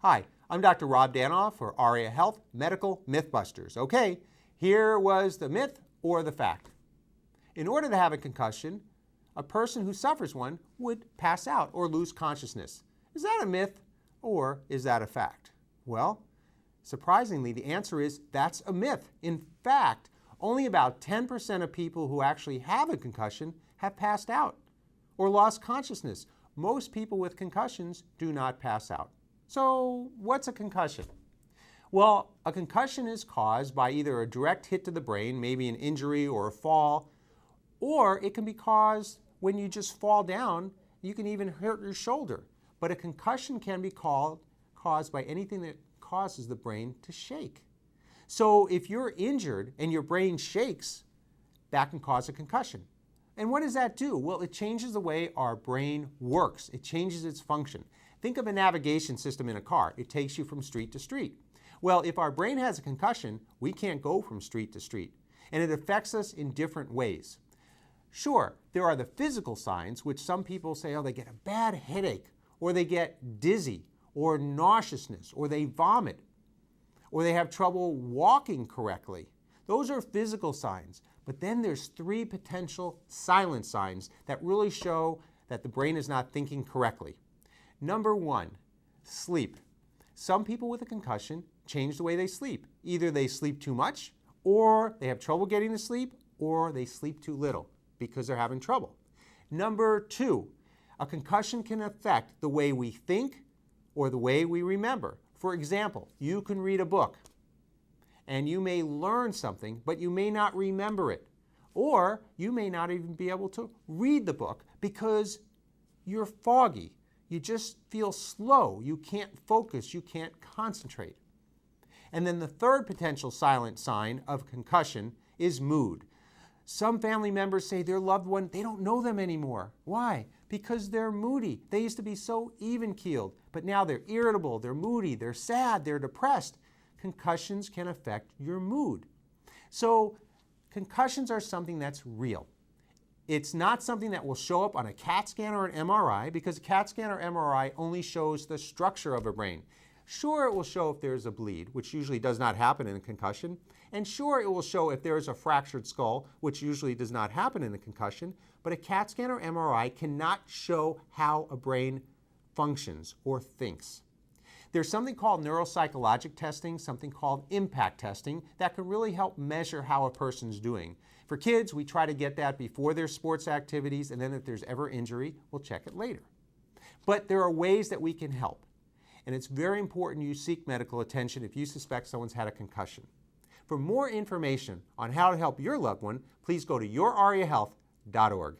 Hi, I'm Dr. Rob Danoff for ARIA Health Medical Mythbusters. Okay, here was the myth or the fact. In order to have a concussion, a person who suffers one would pass out or lose consciousness. Is that a myth or is that a fact? Well, surprisingly, the answer is that's a myth. In fact, only about 10% of people who actually have a concussion have passed out or lost consciousness. Most people with concussions do not pass out. So what's a concussion? Well, a concussion is caused by either a direct hit to the brain, maybe an injury or a fall, or it can be caused when you just fall down. You can even hurt your shoulder. But a concussion can be caused by anything that causes the brain to shake. So if you're injured and your brain shakes, that can cause a concussion. And what does that do? Well, it changes the way our brain works. It changes its function. Think of a navigation system in a car. It takes you from street to street. Well, if our brain has a concussion, we can't go from street to street. And it affects us in different ways. Sure, there are the physical signs, which some people say, oh, they get a bad headache, or they get dizzy, or nauseousness, or they vomit, or they have trouble walking correctly. Those are physical signs. But then there's 3 potential silent signs that really show that the brain is not thinking correctly. Number 1, sleep. Some people with a concussion change the way they sleep. Either they sleep too much, or they have trouble getting to sleep, or they sleep too little because they're having trouble. Number 2, a concussion can affect the way we think or the way we remember. For example, you can read a book and you may learn something, but you may not remember it. Or you may not even be able to read the book because you're foggy. You just feel slow. You can't focus. You can't concentrate. And then the third potential silent sign of concussion is mood. Some family members say their loved one, they don't know them anymore. Why? Because they're moody. They used to be so even-keeled, but now they're irritable, they're moody, they're sad, they're depressed. Concussions can affect your mood. So concussions are something that's real. It's not something that will show up on a CAT scan or an MRI, because a CAT scan or MRI only shows the structure of a brain. Sure, it will show if there's a bleed, which usually does not happen in a concussion. And sure, it will show if there is a fractured skull, which usually does not happen in a concussion. But a CAT scan or MRI cannot show how a brain functions or thinks. There's something called neuropsychologic testing, something called impact testing, that can really help measure how a person's doing. For kids, we try to get that before their sports activities, and then if there's ever injury, we'll check it later. But there are ways that we can help. And it's very important you seek medical attention if you suspect someone's had a concussion. For more information on how to help your loved one, please go to yourariahealth.org.